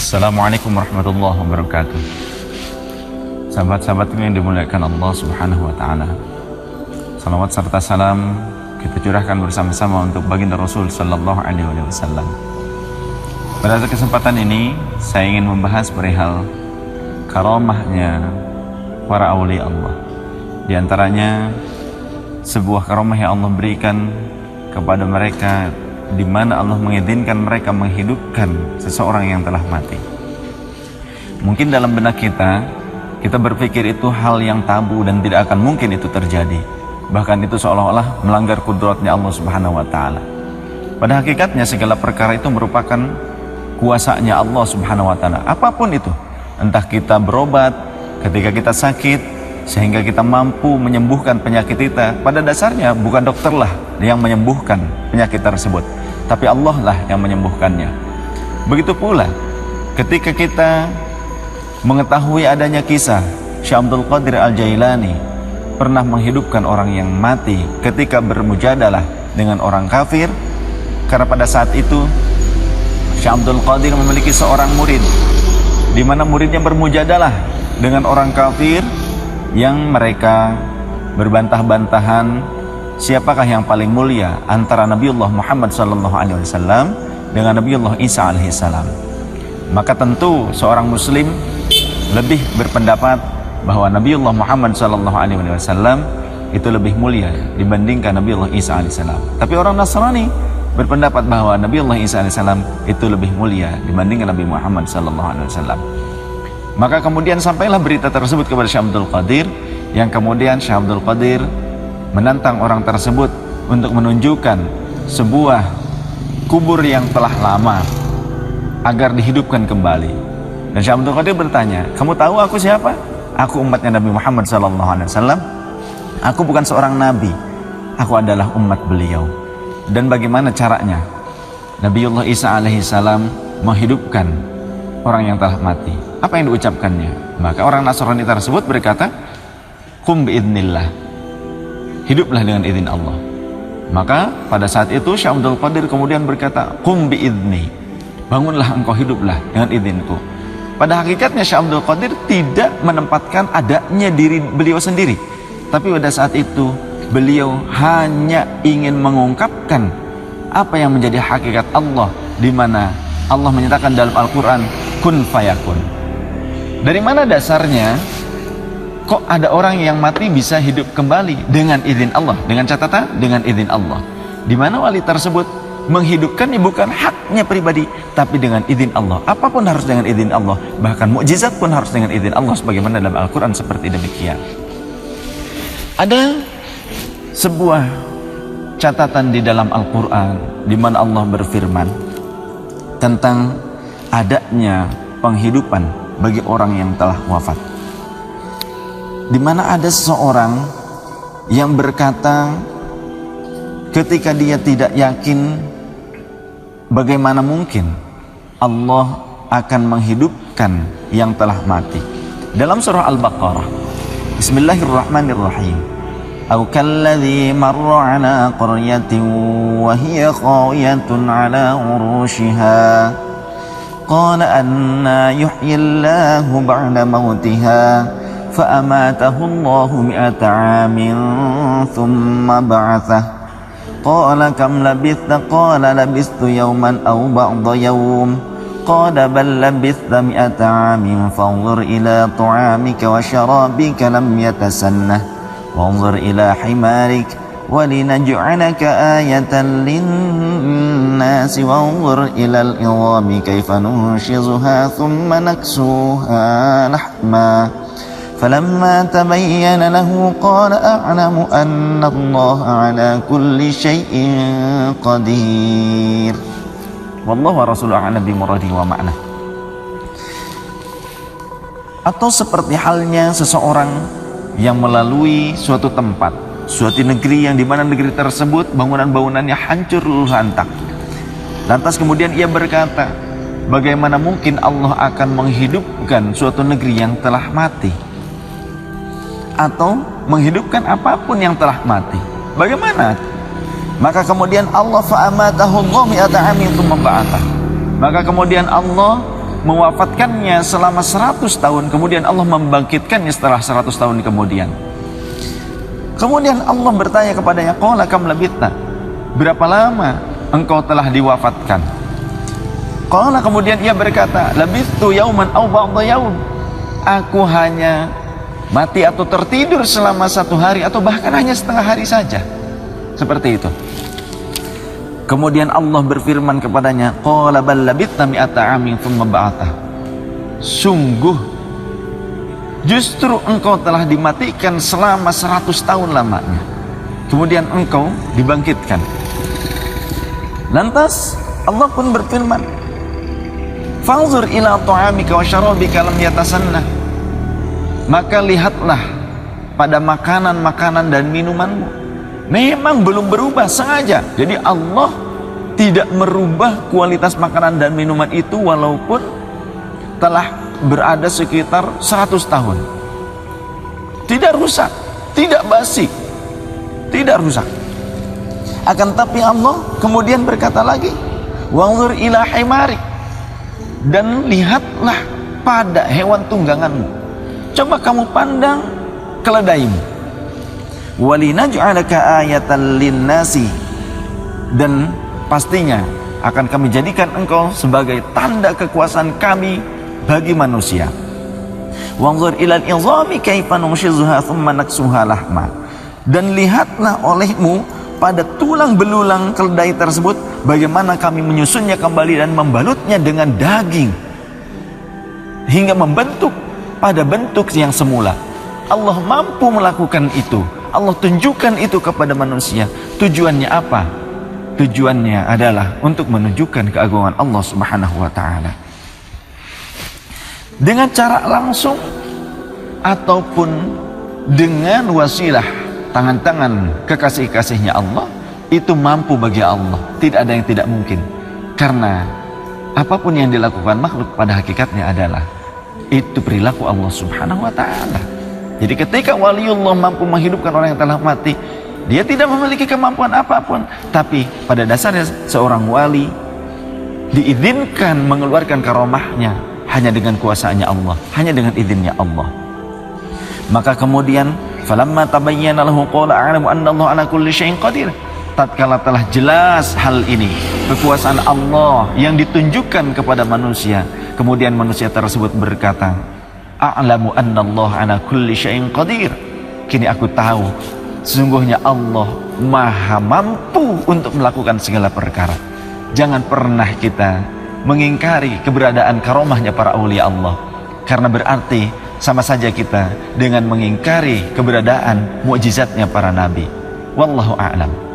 Assalamualaikum warahmatullahi wabarakatuh. Sahabat-sahabatku yang dimuliakan Allah Subhanahu wa taala. Salawat serta salam kita curahkan bersama-sama untuk baginda Rasul sallallahu alaihi wasallam. Pada kesempatan ini saya ingin membahas perihal karamahnya para aulia Allah. Di antaranya sebuah karamah yang Allah berikan kepada mereka, di mana Allah mengizinkan mereka menghidupkan seseorang yang telah mati. Mungkin dalam benak kita berpikir itu hal yang tabu dan tidak akan mungkin itu terjadi. Bahkan itu seolah-olah melanggar kudratnya Allah Subhanahu wa taala. Pada hakikatnya segala perkara itu merupakan kuasanya Allah Subhanahu wa taala. Apapun itu, entah kita berobat ketika kita sakit sehingga kita mampu menyembuhkan penyakit kita, pada dasarnya bukan dokterlah yang menyembuhkan penyakit tersebut, tapi Allah lah yang menyembuhkannya. Begitu pula ketika kita mengetahui adanya kisah Syekh Abdul Qadir Al-Jailani pernah menghidupkan orang yang mati ketika bermujadalah dengan orang kafir, karena pada saat itu Syekh Abdul Qadir memiliki seorang murid, di mana muridnya bermujadalah dengan orang kafir yang mereka berbantah-bantahan siapakah yang paling mulia antara Nabiullah Muhammad SAW dengan Nabiullah Isa alaihissalam. Maka tentu seorang muslim lebih berpendapat bahwa Nabiullah Muhammad SAW itu lebih mulia dibandingkan Nabiullah Isa alaihissalam. Tapi orang Nasrani berpendapat bahwa Nabiullah Isa alaihissalam itu lebih mulia dibandingkan Nabi Muhammad SAW. Maka kemudian sampailah berita tersebut kepada Syekh Abdul Qadir, yang kemudian Syekh Abdul Qadir menantang orang tersebut untuk menunjukkan sebuah kubur yang telah lama agar dihidupkan kembali. Dan Syekh Abdul Qadir bertanya, "Kamu tahu aku siapa? Aku umatnya Nabi Muhammad SAW. Aku bukan seorang nabi, aku adalah umat beliau. Dan bagaimana caranya Nabiullah Isa alaihissalam menghidupkan orang yang telah mati? Apa yang diucapkannya?" Maka orang Nasrani tersebut berkata, "Qum biidznillah." Hiduplah dengan izin Allah. Maka pada saat itu Syekh Abdul Qadir kemudian berkata, "Qum biidzni." Bangunlah engkau, hiduplah dengan izinku. Pada hakikatnya Syekh Abdul Qadir tidak menempatkan adanya diri beliau sendiri, tapi pada saat itu beliau hanya ingin mengungkapkan apa yang menjadi hakikat Allah, di mana Allah menyatakan dalam Al-Quran, kun fayakun. Dari mana dasarnya kok ada orang yang mati bisa hidup kembali? Dengan izin Allah, dengan catatan dengan izin Allah, di mana wali tersebut menghidupkan bukan haknya pribadi, tapi dengan izin Allah. Apapun harus dengan izin Allah, bahkan mukjizat pun harus dengan izin Allah, sebagaimana dalam Al-Quran seperti demikian. Ada sebuah catatan di dalam Al-Quran di mana Allah berfirman tentang adanya penghidupan bagi orang yang telah wafat, di mana ada seseorang yang berkata ketika dia tidak yakin bagaimana mungkin Allah akan menghidupkan yang telah mati. Dalam surah Al-Baqarah, Bismillahirrahmanirrahim, "Aw kalladzi marra 'ala qaryatin wa hiya khawiyatun 'ala urushiha qala anna yuhyillahu ba'da mautiha fa'amatahu Allahu mi'ata 'amin thumma ba'athah qala kam labithta qala labistu yawman aw ba'da yawm qala bal labithta mi'ata 'amin fanzur ila ta'amika wa sharabika lam yatasannah wanzur ila himarik وَلِنَجْعَلَكَ آيَةً لِلنَّاسِ وَانظُرْ إِلَى الْعِظَامِ كَيْفَ نُنشِزُهَا ثُمَّ نَكْسُوهَا لَحْمًا فَلَمَّا تَبَيَّنَ لَهُ قَالَ أَعْلَمُ أَنَّ اللَّهَ عَلَى كُلِّ شَيْءٍ قَدِيرٌ وَاللَّهُ وَرَسُولُهُ أَعْلَمُ بِمُرَادِهِ وَمَعْنَاهُ. Atau seperti halnya seseorang yang melalui suatu tempat, suatu negeri yang dimana negeri tersebut bangunan-bangunannya hancur luluh lantak. Lantas kemudian ia berkata, bagaimana mungkin Allah akan menghidupkan suatu negeri yang telah mati, atau menghidupkan apapun yang telah mati? Bagaimana? Maka kemudian Allah fa'amatahu Allah mi'ata amin tsumma ba'athah. Maka kemudian Allah mewafatkannya selama 100 tahun, kemudian Allah membangkitkannya setelah 100 tahun kemudian. Kemudian Allah bertanya kepadanya, qala kam labithta, berapa lama engkau telah diwafatkan? Qala, kemudian ia berkata, labithtu yauman aw ba'da yaum, aku hanya mati atau tertidur selama 1 hari atau bahkan hanya setengah hari saja. Seperti itu. Kemudian Allah berfirman kepadanya, qala bal labithta mi'ata amin thumma ba'atha, sungguh justru engkau telah dimatikan selama 100 tahun lamanya, kemudian engkau dibangkitkan. Lantas Allah pun berfirman, fanzur ila ta'amika wa syarabika lam yatasanna, maka lihatlah pada makanan-makanan dan minumanmu, memang belum berubah sengaja. Jadi Allah tidak merubah kualitas makanan dan minuman itu walaupun telah berada sekitar 100 tahun. Tidak rusak, tidak basi, tidak rusak. Akan tapi Allah kemudian berkata lagi, wanzur ila himarik, dan lihatlah pada hewan tungganganmu. Coba kamu pandang keledaimu. Walinaj'alaka ayatan linnasi, dan pastinya akan kami jadikan engkau sebagai tanda kekuasaan kami bagi manusia. Wanzur ilal izami kaifa nunshizuha thumma naksuha lahma, dan lihatlah olehmu pada tulang belulang keledai tersebut bagaimana kami menyusunnya kembali dan membalutnya dengan daging hingga membentuk pada bentuk yang semula. Allah mampu melakukan itu. Allah tunjukkan itu kepada manusia. Tujuannya apa? Tujuannya adalah untuk menunjukkan keagungan Allah Subhanahu wa ta'ala. Dengan cara langsung ataupun dengan wasilah tangan-tangan kekasih-kasihnya Allah, itu mampu bagi Allah. Tidak ada yang tidak mungkin. Karena apapun yang dilakukan makhluk pada hakikatnya adalah itu perilaku Allah Subhanahu wa ta'ala. Jadi ketika waliullah mampu menghidupkan orang yang telah mati, dia tidak memiliki kemampuan apapun. Tapi pada dasarnya seorang wali diizinkan mengeluarkan karomahnya hanya dengan kuasanya Allah, hanya dengan izinnya Allah. Maka kemudian falamma tabayyana lahu qala a'lamu anna Allah ala kulli syai'in qadir. Tatkala telah jelas hal ini, kekuasaan Allah yang ditunjukkan kepada manusia, kemudian manusia tersebut berkata, a'lamu anna Allah ala kulli syai'in qadir. Kini aku tahu sesungguhnya Allah maha mampu untuk melakukan segala perkara. Jangan pernah kita mengingkari keberadaan karomahnya para aulia Allah, karena berarti sama saja kita dengan mengingkari keberadaan mukjizatnya para nabi. Wallahu a'lam.